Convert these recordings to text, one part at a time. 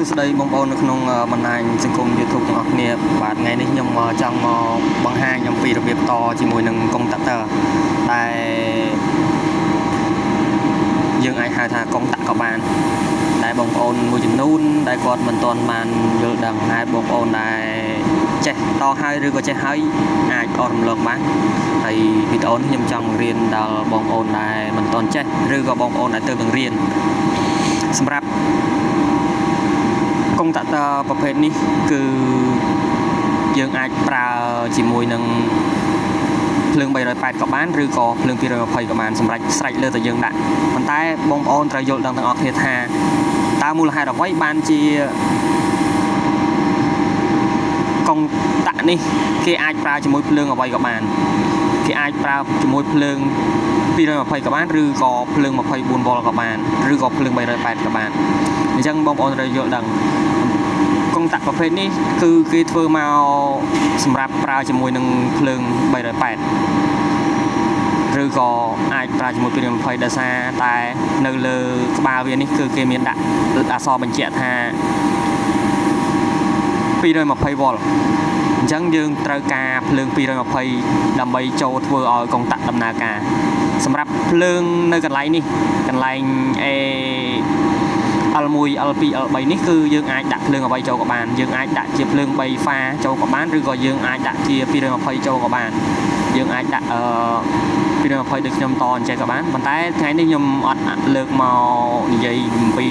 សួស្តីបងប្អូននៅក្នុងបណ្ដាញសង្គម YouTube ទាំងអស់គ្នាបាទថ្ងៃនេះខ្ញុំចង់មកបង្ហាញអំពីរបៀបតជាមួយនឹងកុងតាក់ទ័រដែលយើងអាចហៅថាកុងតាក់ក៏បានដែលបងប្អូនមួយចំនួនដែលគាត់មិនទាន់បានយល់ដឹងហើយបងប្អូនដែលចេះតហើយឬក៏ចេះហើយអាចអត់រំលឹកបានហើយវីដេអូនេះខ្ញុំចង់រៀនដល់បងប្អូនដែលមិនទាន់ចេះឬក៏បងប្អូនដែលទើបនឹងរៀនសម្រាប់កុងតាក់ទ័រប្រភេទនេះគឺយើងអាចប្រើជាមួយនឹងភ្លើង380ក៏បានឬក៏ភ្លើង220ក៏បានសម្រាប់ស្រេចលើតែយើងដាក់ប៉ុន្តែបងប្អូនត្រូវយល់ដឹងទាំងអស់គ្នាថាតើមូលហេតុអ្វីបានជាកុងតាក់នេះគេអាចប្រើជាមួយភ្លើងអ្វីក៏បានគេអាចប្រើជាមួយភ្លើង220ក៏បានឬក៏ភ្លើង24វ៉ុលក៏បានឬក៏ភ្លើង380ក៏បានអញ្ចឹងបងប្អូនត្រូវយល់ដឹងកុងតាក់ប្រភេទនេះគឺគេធ្វើមកសម្រាប់ប្រើជាមួយនឹងភ្លើង380ឬក៏អាចប្រើជាមួយ220ដោយសារតែនៅលើក្បាលវានេះគឺគេមានដាក់អក្សរបញ្ជាក់ថា220វ៉ុលអញ្ចឹងយើងត្រូវការភ្លើង220ដើម្បីចូលធ្វើឲ្យកុងតាក់ដំណើរការសម្រាប់ភ្លើងនៅកន្លែងនេះកន្លែងL1 L2 L3 នេះគឺយើងអាចដាក់ភ្លើងអ្វីចូលក៏បានយើងអាចដាក់ជាភ្លើង3ហ្វាចូលក៏បានឬក៏យើងអាចដាក់ជា220ចូលក៏បានយើងអាចដាក់220ដូចខ្ញុំតអញ្ចឹងក៏បានប៉ុន្តែថ្ងៃនេះខ្ញុំអត់លើកមកនិយាយអំពី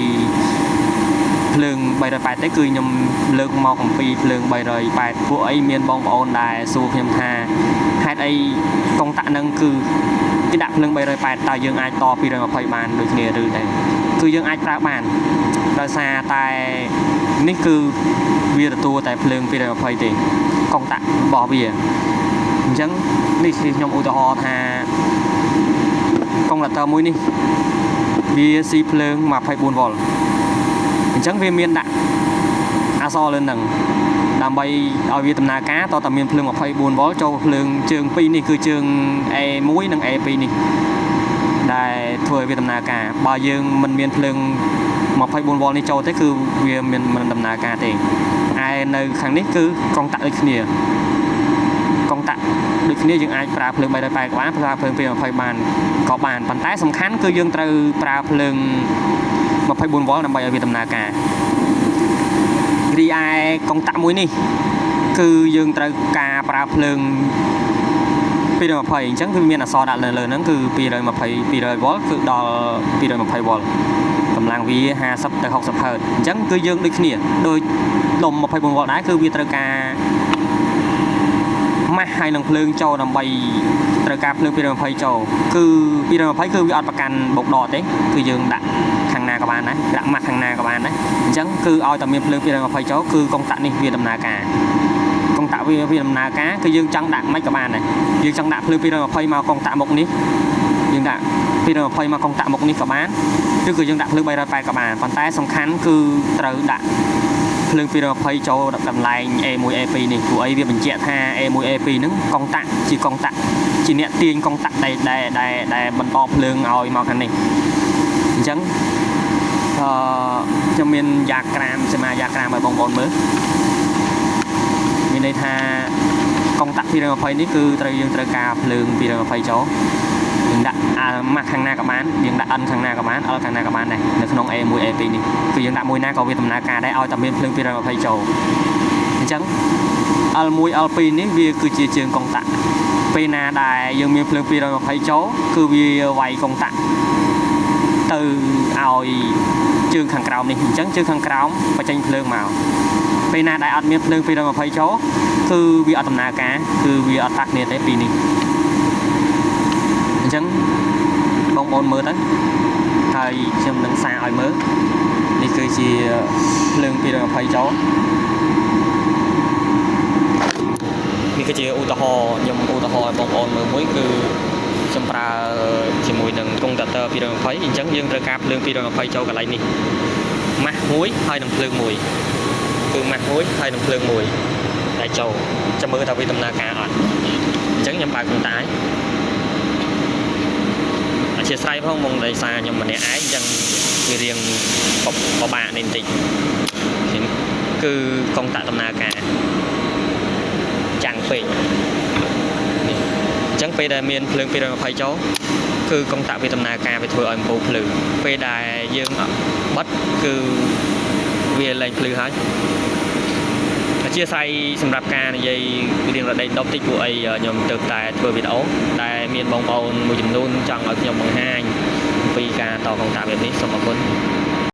ភ្លើង380ទេគឺខ្ញុំលើកមកអំពីភ្លើង380ពួកអីមានបងប្អូនដែលសួរខ្ញុំថាហេតុអីកុងតាក់នឹងគឺគេដាក់ភ្លើង380តើយើងអាចត220បានដូចគ្នាឬទេគឺយើងអាចប្រើបានដោយសារតែនេះគឺវាទទួលតែភ្លើង220ទេកុងតាក់របស់វាអញ្ចឹងនេះគឺខ្ញុំឧទាហរណ៍ថាកុងតាក់ទ័រមួយនេះវាស៊ីភ្លើង24វ៉ុលអញ្ចឹងវាមានដាក់អក្សរលើនឹងដើម្បីឲ្យវាដំណើរការតើមានភ្លើង24វ៉ុលចូលភ្លើងជើង2នេះគឺជើង A1 និង A2 នេះដែលធ្វើឲ្យវាដំណើរការបើយើងមិនមានភ្លើង24វ៉ុលនេះចូលទេគឺវាមិនដំណើរការទេឯនៅខាងនេះគឺកុងតាក់ដូចគ្នាកុងតាក់ដូចគ្នាយើងអាចប្រើភ្លើង380ក៏បានប្រើភ្លើង220បានក៏បានប៉ុន្តែសំខាន់គឺយើងត្រូវប្រើភ្លើង24វ៉ុលដើម្បីឲ្យវាដំណើរការរីឯកុងតាក់មួយនេះគឺយើងត្រូវការប្រើភ្លើង220អញ្ចឹងគឺមានអក្សរដាក់លើហ្នឹងគឺ200វ៉ុលគឺដល់220វ៉ុលកម្លាំងវា50ទៅ60ហឺតអញ្ចឹងគឺយើងដូចគ្នាដូចដុំ24វ៉ុលដែរគឺវាត្រូវការម៉ាស់ហើយនឹងភ្លើងចូលដើម្បីត្រូវការភ្លើង220ចូលគឺ220គឺវាអត់ប្រកាន់បុកដកទេគឺយើងដាក់ខាងណាក៏បានដែរដាក់ម៉ាស់ខាងណាក៏បានដែរអញ្ចឹងគឺឲ្យតែមានភ្លើង220ចូលគឺកុងតាក់នេះវាដំណើរការកុងតាក់វាដំណើរការគឺយើងចង់ដាក់មិនក៏បានដែរយើងចង់ដាក់ភ្លើង220មកកុងតាក់មុខនេះយើងដាក់220មកកុងតាក់មុខនេះក៏បានឬក៏យើងដាក់ភ្លើង380ក៏បានប៉ុន្តែសំខាន់គឺត្រូវដាក់ភ្លើង220ចូលកន្លែង A1 A2 នេះព្រោះអីវាបញ្ជាក់ថា A1 A2 ហ្នឹងកុងតាក់ជាកុងតាក់ជាអ្នកទាញកុងតាក់ដែលបន្តភ្លើងឲ្យមកខាងនេះអញ្ចឹងខ្ញុំមានយ៉ាក្រាមសមាយ៉ាក្រាមឲ្យបងប្អូនមើលមានន័យថាកុងតាក់220នេះគឺយើងត្រូវការភ្លើង220ចូលយើងដាក់ម៉ាស់ខាងណាក៏បានយើងដាក់ N ខាងណាក៏បាន L ខាងណាក៏បានដែរនៅក្នុង A1 A2 នេះគឺយើងដាក់មួយណាក៏វាដំណើរការដែរឲ្យតែមានភ្លើង220ចូលអញ្ចឹង L1 L2 នេះវាគឺជាជើងកុងតាក់ពេលណាដែលយើងមានភ្លើង220ចូលគឺវាវាយកុងតាក់ទៅឲ្យជើងខាងក្រោមនេះអញ្ចឹងជើងខាងក្រោមបញ្ចេញភ្លើងមកពេលណាដែលអត់មានភ្លើង220ចូលគឺវាអត់ដំណើរការគឺវាអត់តាក់គ្នាទេពីនេះអញ្ចឹងបងប្អូនមើលទៅហើយខ្ញុំនឹងសារឲ្យមើលនេះគឺជាភ្លើង220ចូលនេះគឺជាឧទាហរណ៍ខ្ញុំឧទាហរណ៍ឲ្យបងប្អូនមើលមួយគឺខ្ញុំប្រើជាមួយនឹងកុងតាក់ទ័រ220អញ្ចឹងយើងត្រូវការភ្លើង220ចូលកន្លែងនេះម៉ាស់មួយហើយនឹងភ្លើងមួយគឺម៉ាស់មួយហើយនឹងភ្លើងមួយតែចូលចាំមើលថាវាដំណើរការអត់អញ្ចឹងខ្ញុំបើកកុងតាក់ឲ្យអធិស្ឋានផងមកដោយសារខ្ញុំម្នាក់ឯងអញ្ចឹងវារៀងបបាក់នេះបន្តិច គឺកុងតាក់ដំណើរការចាំងពេកនេះអញ្ចឹងពេលដែលមានភ្លើង220ចូលគឺកុងតាក់វាដំណើរការវាធ្វើឲ្យអំពូលភ្លឺពេលដែលយើងបិទគឺវាលែងភ្លឺហើយអធិស្ឋានសម្រាប់ការនិយាយរៀងរដីដប់តិចពួកអីខ្ញុំទៅតែធ្វើវីដេអូដែលមានបងប្អូនមួយចំនួនចង់ឲ្យខ្ញុំបង្ហាញអំពីការតកុងតាក់បែបនេះសូមអរគុណ